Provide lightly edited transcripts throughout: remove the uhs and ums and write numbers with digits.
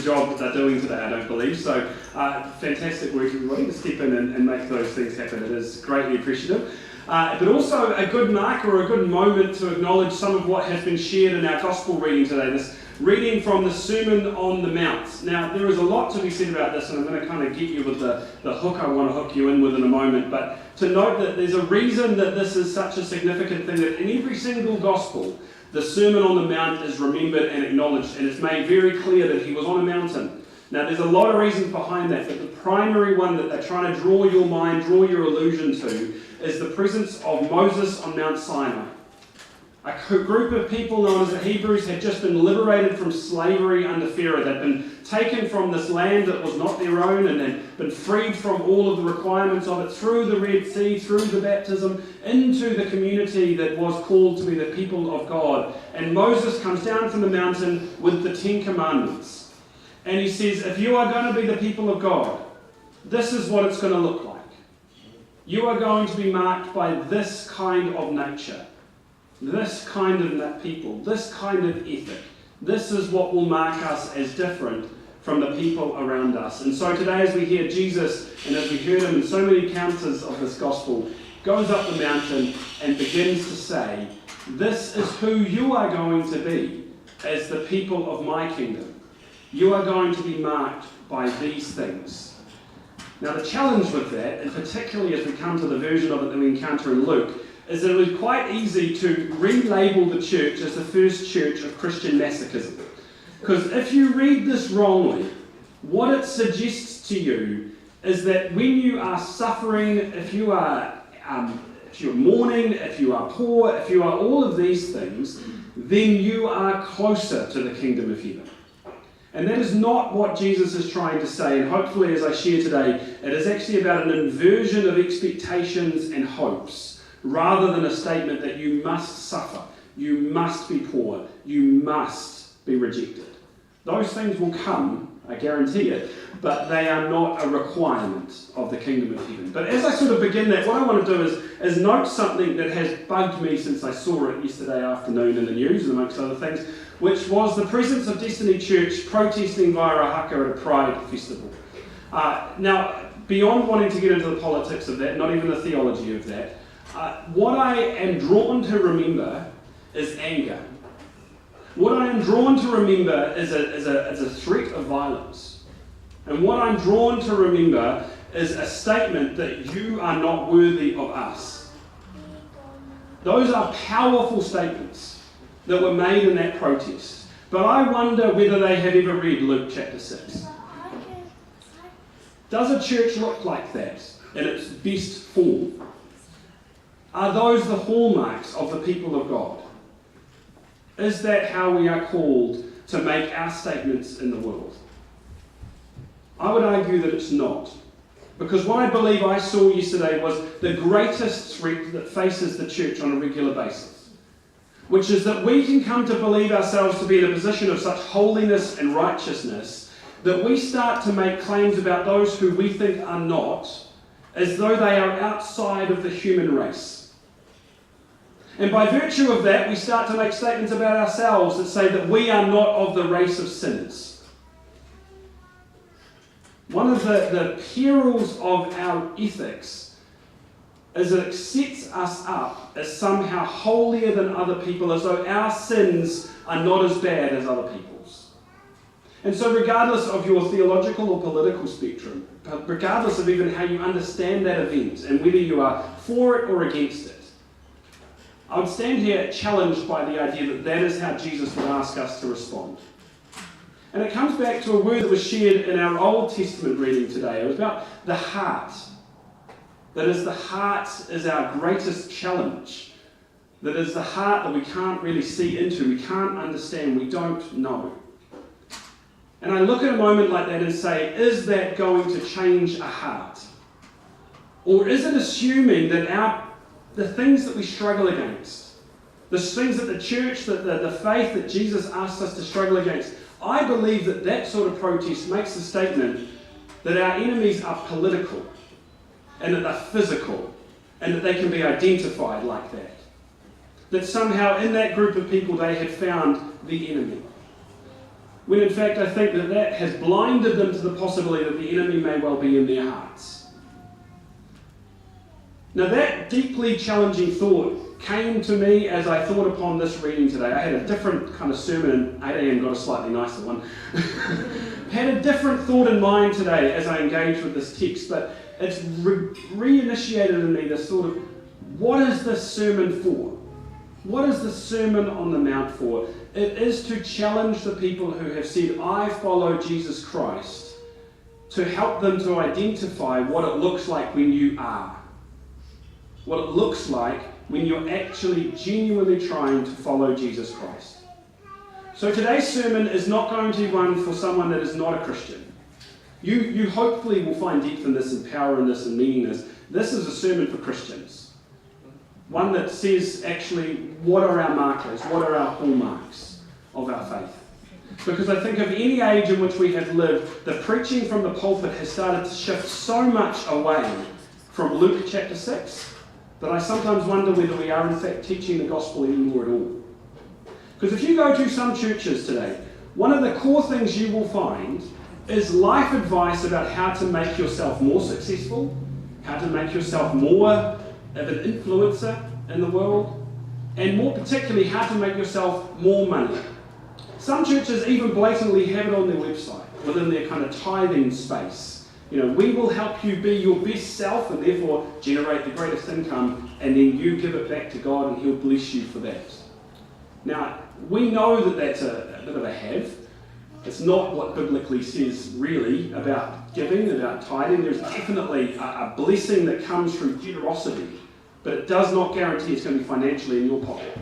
job that they're doing today, I don't believe. So fantastic work, everybody, to step in and make those things happen. It is greatly appreciative. But also a good marker or a good moment to acknowledge some of what has been shared in our gospel reading today, this reading from the Sermon on the Mount. Now, there is a lot to be said about this, and I'm going to kind of get you with the hook I want to hook you in with in a moment, but to note that there's a reason that this is such a significant thing, that in every single gospel, the Sermon on the Mount is remembered and acknowledged, and it's made very clear that he was on a mountain. Now, there's a lot of reasons behind that, but the primary one that they're trying to draw your mind, draw your illusion to, is the presence of Moses on Mount Sinai. A group of people known as the Hebrews had just been liberated from slavery under Pharaoh. They'd been taken from this land that was not their own, and they'd been freed from all of the requirements of it through the Red Sea, through the baptism, into the community that was called to be the people of God. And Moses comes down from the mountain with the 10 Commandments. And he says, if you are going to be the people of God, this is what it's going to look like. You are going to be marked by this kind of nature, this kind of people, this kind of ethic. This is what will mark us as different from the people around us. And so today, as we hear Jesus, and as we heard him in so many encounters of this gospel, goes up the mountain and begins to say, this is who you are going to be as the people of my kingdom. You are going to be marked by these things. Now the challenge with that, and particularly as we come to the version of it that we encounter in Luke, is that it was quite easy to relabel the church as the first church of Christian masochism. Because if you read this wrongly, what it suggests to you is that when you are suffering, if you are mourning, if you are poor, if you are all of these things, then you are closer to the kingdom of heaven. And that is not what Jesus is trying to say, and hopefully as I share today, it is actually about an inversion of expectations and hopes, rather than a statement that you must suffer, you must be poor, you must be rejected. Those things will come, I guarantee it, but they are not a requirement of the kingdom of heaven. But as I sort of begin that, what I want to do is note something that has bugged me since I saw it yesterday afternoon in the news, amongst other things, which was the presence of Destiny Church protesting via a haka at a Pride festival. Now, beyond wanting to get into the politics of that, not even the theology of that, what I am drawn to remember is anger. What I am drawn to remember is a threat of violence. And what I'm drawn to remember is a statement that you are not worthy of us. Those are powerful statements that were made in that protest. But I wonder whether they have ever read Luke chapter 6. Does a church look like that in its best form? Are those the hallmarks of the people of God? Is that how we are called to make our statements in the world? I would argue that it's not. Because what I believe I saw yesterday was the greatest threat that faces the church on a regular basis, which is that we can come to believe ourselves to be in a position of such holiness and righteousness that we start to make claims about those who we think are not, as though they are outside of the human race. And by virtue of that, we start to make statements about ourselves that say that we are not of the race of sinners. One of the perils of our ethics is that it sets us up as somehow holier than other people, as though our sins are not as bad as other people's. And so regardless of your theological or political spectrum, regardless of even how you understand that event and whether you are for it or against it, I would stand here challenged by the idea that that is how Jesus would ask us to respond. And it comes back to a word that was shared in our Old Testament reading today. It was about the heart. That is, the heart is our greatest challenge. That is the heart that we can't really see into, we can't understand, we don't know. And I look at a moment like that and say, is that going to change a heart? Or is it assuming that the things that we struggle against, the things that the church, the faith that Jesus asked us to struggle against, I believe that sort of protest makes the statement that our enemies are political and that they're physical and that they can be identified like that. That somehow in that group of people they had found the enemy. when in fact I think that has blinded them to the possibility that the enemy may well be in their hearts. Now that deeply challenging thought came to me as I thought upon this reading today. I had a different kind of sermon, and 8 a.m. got a slightly nicer one. Had a different thought in mind today as I engaged with this text, but it's reinitiated in me this sort of, what is this sermon for? What is the Sermon on the Mount for? It is to challenge the people who have said, I follow Jesus Christ, to help them to identify what it looks like when you are. What it looks like when you're actually genuinely trying to follow Jesus Christ. So today's sermon is not going to be one for someone that is not a Christian. You hopefully will find depth in this and power in this and meaning in this. This is a sermon for Christians. One that says actually what are our markers, what are our hallmarks of our faith. Because I think of any age in which we have lived, the preaching from the pulpit has started to shift so much away from Luke chapter 6 that I sometimes wonder whether we are in fact teaching the gospel anymore at all. Because if you go to some churches today, one of the core things you will find is life advice about how to make yourself more successful, how to make yourself more of an influencer in the world, and more particularly how to make yourself more money. Some churches even blatantly have it on their website, within their kind of tithing space. You know, we will help you be your best self and therefore generate the greatest income, and then you give it back to God and He'll bless you for that. Now, we know that that's a bit of a have. It's not what biblically says really about giving, about tithing. There's definitely a blessing that comes through generosity, but it does not guarantee it's going to be financially in your pocket.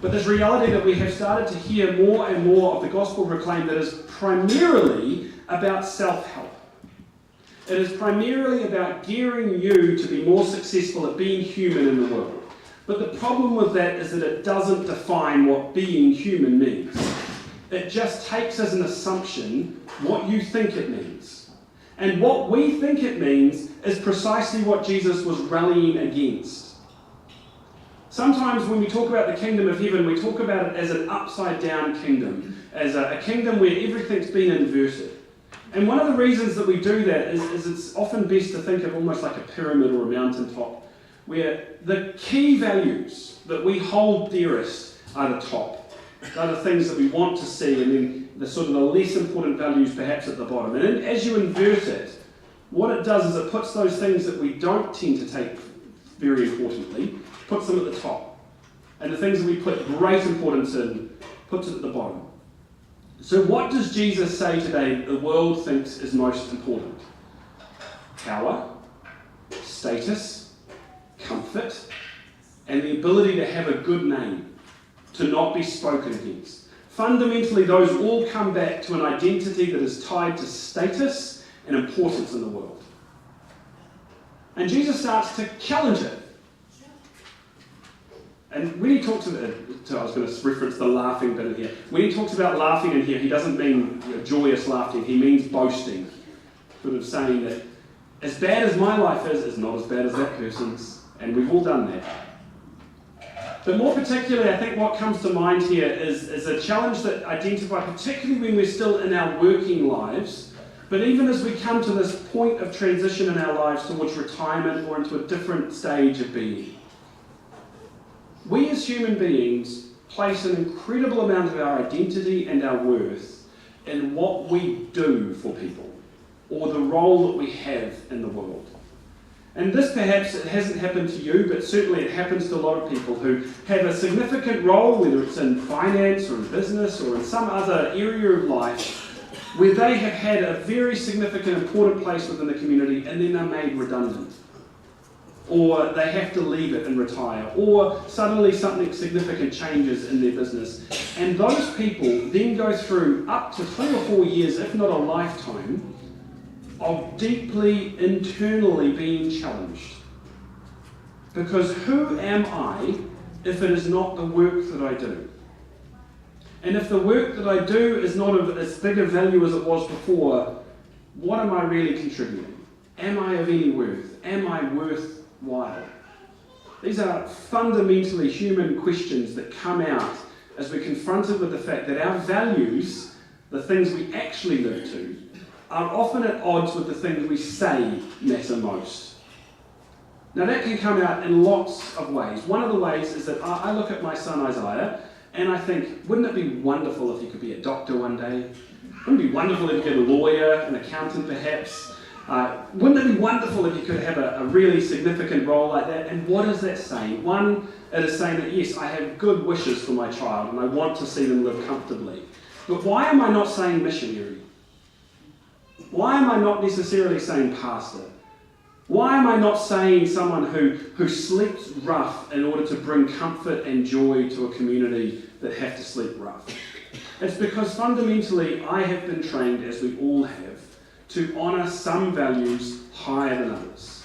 But this reality that we have started to hear more and more of the gospel proclaimed that is primarily about self-help. It is primarily about gearing you to be more successful at being human in the world. But the problem with that is that it doesn't define what being human means. It just takes as an assumption what you think it means. And what we think it means is precisely what Jesus was rallying against. Sometimes when we talk about the kingdom of heaven, we talk about it as an upside-down kingdom, as a kingdom where everything's been inverted. And one of the reasons that we do that is it's often best to think of almost like a pyramid or a mountaintop, where the key values that we hold dearest are the top. They're the things that we want to see, and then the sort of the less important values perhaps at the bottom. And then as you invert it, what it does is it puts those things that we don't tend to take very importantly, puts them at the top. And the things that we put great importance in, puts it at the bottom. So what does Jesus say today the world thinks is most important? Power, status, comfort, and the ability to have a good name, to not be spoken against. Fundamentally, those all come back to an identity that is tied to status and importance in the world. And Jesus starts to challenge it. And when he talks about, I was going to reference the laughing bit in here. When he talks about laughing in here, he doesn't mean joyous laughing, he means boasting. Sort of saying that as bad as my life is not as bad as that person's. And we've all done that. But more particularly, I think what comes to mind here is a challenge that identifies, particularly when we're still in our working lives, but even as we come to this point of transition in our lives towards retirement or into a different stage of being. We as human beings place an incredible amount of our identity and our worth in what we do for people, or the role that we have in the world. And this perhaps it hasn't happened to you, but certainly it happens to a lot of people who have a significant role, whether it's in finance or in business or in some other area of life, where they have had a very significant, important place within the community and then they're made redundant. Or they have to leave it and retire, or suddenly something significant changes in their business. And those people then go through up to 3 or 4 years, if not a lifetime, of deeply internally being challenged. Because who am I if it is not the work that I do? And if the work that I do is not of as big a value as it was before, what am I really contributing? Am I of any worth? Am I worthwhile? These are fundamentally human questions that come out as we're confronted with the fact that our values, the things we actually live to, are often at odds with the things we say matter most. Now that can come out in lots of ways. One of the ways is that I look at my son Isaiah and I think, wouldn't it be wonderful if he could be a doctor one day? Wouldn't it be wonderful if he could be a lawyer, an accountant perhaps? Wouldn't it be wonderful if he could have a really significant role like that? And what is that saying? One, it is saying that yes, I have good wishes for my child and I want to see them live comfortably. But why am I not saying missionary? Why am I not necessarily saying pastor? Why am I not saying someone who sleeps rough in order to bring comfort and joy to a community that have to sleep rough? It's because fundamentally I have been trained, as we all have, to honour some values higher than others.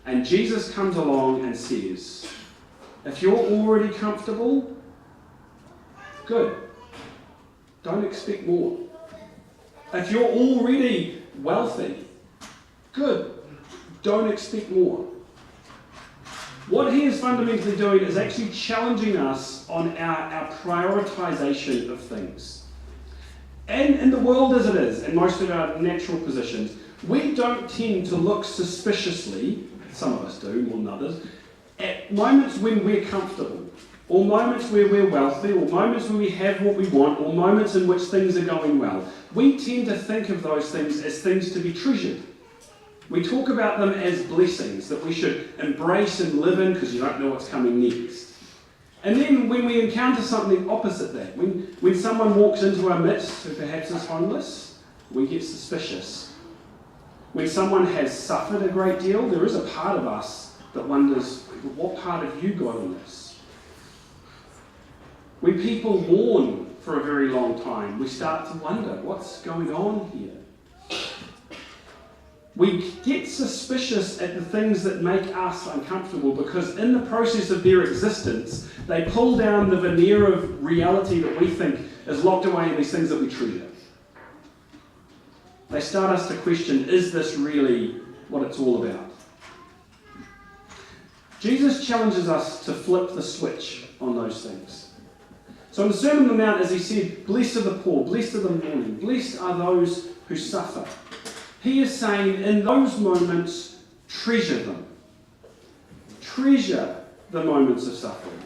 And Jesus comes along and says, if you're already comfortable, good. Don't expect more. If you're already wealthy, good. Don't expect more. What he is fundamentally doing is actually challenging us on our prioritization of things. And in the world as it is, in most of our natural positions, we don't tend to look suspiciously, some of us do more than others, at moments when we're comfortable, or moments where we're wealthy, or moments where we have what we want, or moments in which things are going well. We tend to think of those things as things to be treasured. We talk about them as blessings that we should embrace and live in because you don't know what's coming next. And then when we encounter something opposite that, when someone walks into our midst who perhaps is homeless, we get suspicious. When someone has suffered a great deal, there is a part of us that wonders, what part have you got in this? When people mourn for a very long time, we start to wonder, what's going on here? We get suspicious at the things that make us uncomfortable because in the process of their existence, they pull down the veneer of reality that we think is locked away in these things that we treasure. They start us to question, is this really what it's all about? Jesus challenges us to flip the switch on those things. So in the Sermon on the Mount, as he said, blessed are the poor, blessed are the mourning, blessed are those who suffer. He is saying, in those moments, treasure them. Treasure the moments of suffering.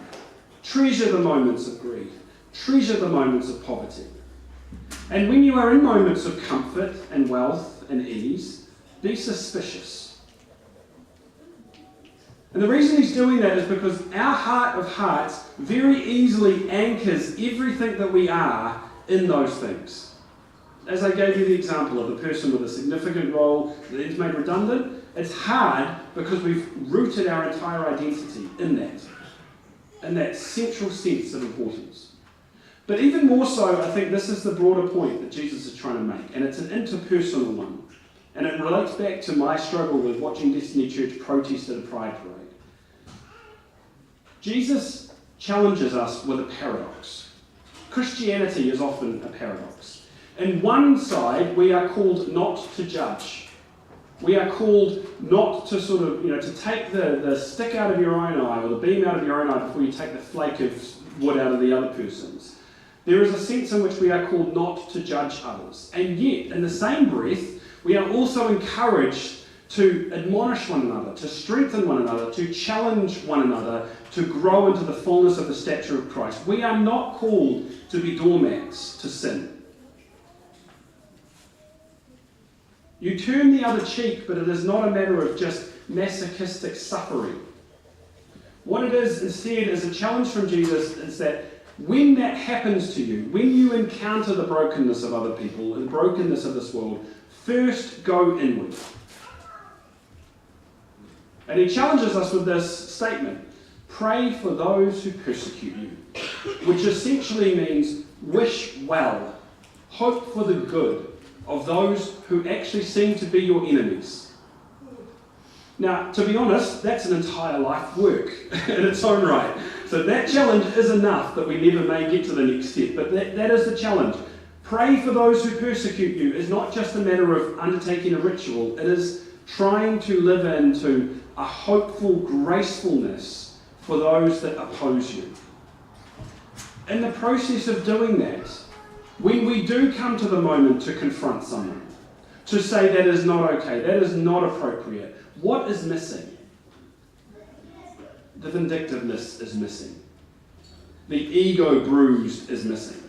Treasure the moments of grief. Treasure the moments of poverty. And when you are in moments of comfort and wealth and ease, be suspicious. And the reason he's doing that is because our heart of hearts very easily anchors everything that we are in those things. As I gave you the example of the person with a significant role that is made redundant, it's hard because we've rooted our entire identity in that central sense of importance. But even more so, I think this is the broader point that Jesus is trying to make, and it's an interpersonal one. And it relates back to my struggle with watching Destiny Church protest at a Pride Parade. Jesus challenges us with a paradox. Christianity is often a paradox. In one side, we are called not to judge. We are called not to to take the stick out of your own eye or the beam out of your own eye before you take the flake of wood out of the other person's. There is a sense in which we are called not to judge others. And yet, in the same breath, we are also encouraged to admonish one another, to strengthen one another, to challenge one another, to grow into the fullness of the stature of Christ. We are not called to be doormats to sin. You turn the other cheek, but it is not a matter of just masochistic suffering. What it is instead is a challenge from Jesus is that when that happens to you, when you encounter the brokenness of other people and the brokenness of this world, first go inward. And he challenges us with this statement, pray for those who persecute you, which essentially means wish well, hope for the good of those who actually seem to be your enemies. Now, to be honest, that's an entire life work in its own right. So that challenge is enough that we never may get to the next step, but that is the challenge. Pray for those who persecute you is not just a matter of undertaking a ritual, it is trying to live into a hopeful gracefulness for those that oppose you. in the process of doing that, when we do come to the moment to confront someone, to say that is not okay, that is not appropriate, what is missing? The vindictiveness is missing. The ego bruised is missing.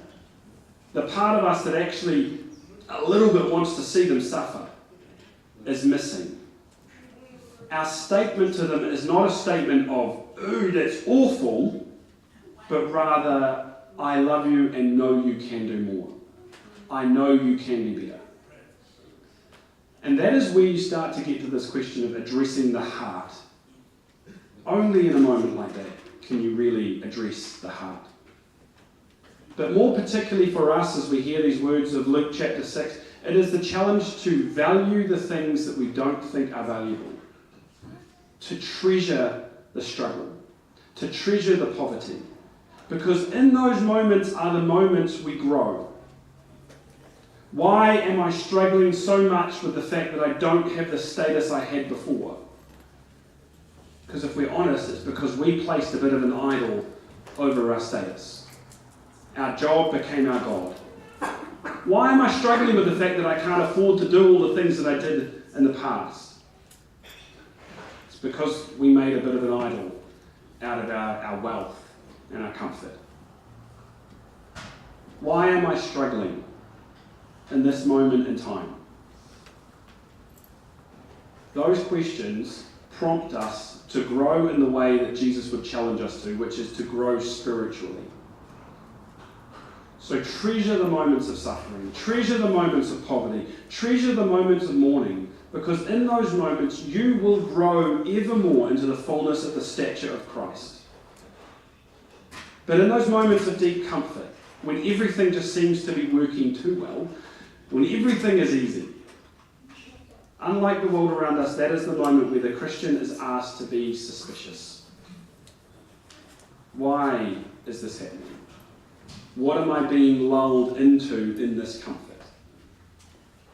The part of us that actually a little bit wants to see them suffer is missing. Our statement to them is not a statement of, ooh, that's awful, but rather, I love you and know you can do more. I know you can be better. And that is where you start to get to this question of addressing the heart. Only in a moment like that can you really address the heart. But more particularly for us, as we hear these words of Luke chapter 6, it is the challenge to value the things that we don't think are valuable, to treasure the struggle, to treasure the poverty, because in those moments are the moments we grow. Why am I struggling so much with the fact that I don't have the status I had before? Because if we're honest, it's because we placed a bit of an idol over our status. Our job became our God. Why am I struggling with the fact that I can't afford to do all the things that I did in the past? It's because we made a bit of an idol out of our wealth and our comfort. Why am I struggling in this moment in time? Those questions prompt us to grow in the way that Jesus would challenge us to, which is to grow spiritually. So treasure the moments of suffering, treasure the moments of poverty, treasure the moments of mourning, because in those moments you will grow ever more into the fullness of the stature of Christ. But in those moments of deep comfort, when everything just seems to be working too well, when everything is easy, unlike the world around us, that is the moment where the Christian is asked to be suspicious. Why is this happening? What am I being lulled into in this comfort?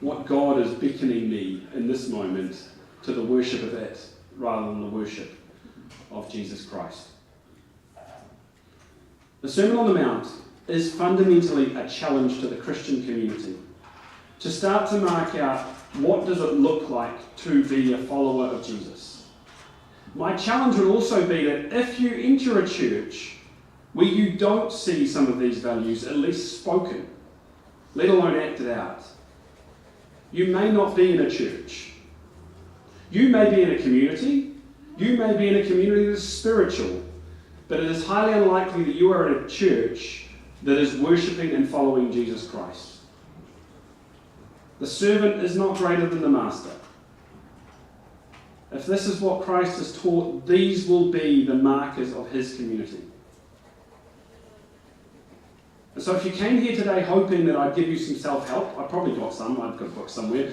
What God is beckoning me in this moment to the worship of it rather than the worship of Jesus Christ? The Sermon on the Mount is fundamentally a challenge to the Christian community to start to mark out what does it look like to be a follower of Jesus. My challenge would also be that if you enter a church where you don't see some of these values at least spoken, let alone acted out, you may not be in a church. You may be in a community. You may be in a community that is spiritual, but it is highly unlikely that you are in a church that is worshipping and following Jesus Christ. The servant is not greater than the master. If this is what Christ has taught, these will be the markers of his community. And so if you came here today hoping that I'd give you some self-help, I've probably got some, I've got a book somewhere.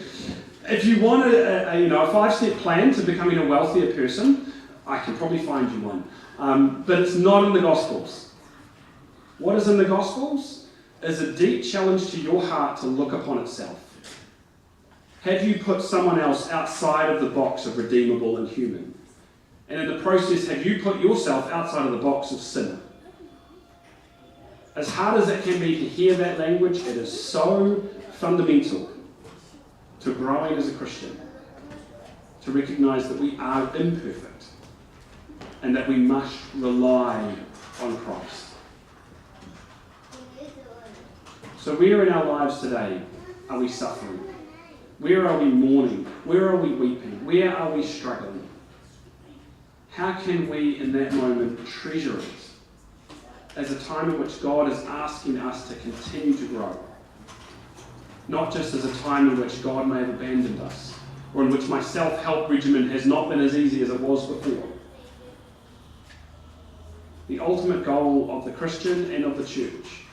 If you want a 5-step plan to becoming a wealthier person, I can probably find you one. But it's not in the Gospels. What is in the Gospels is a deep challenge to your heart to look upon itself. Have you put someone else outside of the box of redeemable and human? And in the process, have you put yourself outside of the box of sinner? As hard as it can be to hear that language, it is so fundamental to growing as a Christian, to recognize that we are imperfect and that we must rely on Christ. So where in our lives today are we suffering? Where are we mourning? Where are we weeping? Where are we struggling? How can we in that moment treasure it as a time in which God is asking us to continue to grow? Not just as a time in which God may have abandoned us, or in which my self-help regimen has not been as easy as it was before. The ultimate goal of the Christian and of the church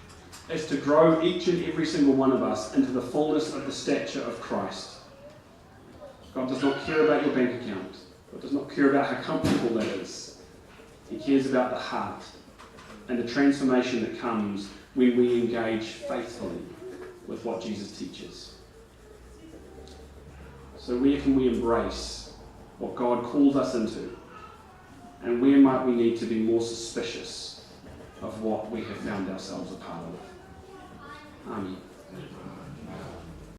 is to grow each and every single one of us into the fullness of the stature of Christ. God does not care about your bank account. God does not care about how comfortable that is. He cares about the heart and the transformation that comes when we engage faithfully with what Jesus teaches. So where can we embrace what God called us into? And where might we need to be more suspicious of what we have found ourselves a part of. Amen.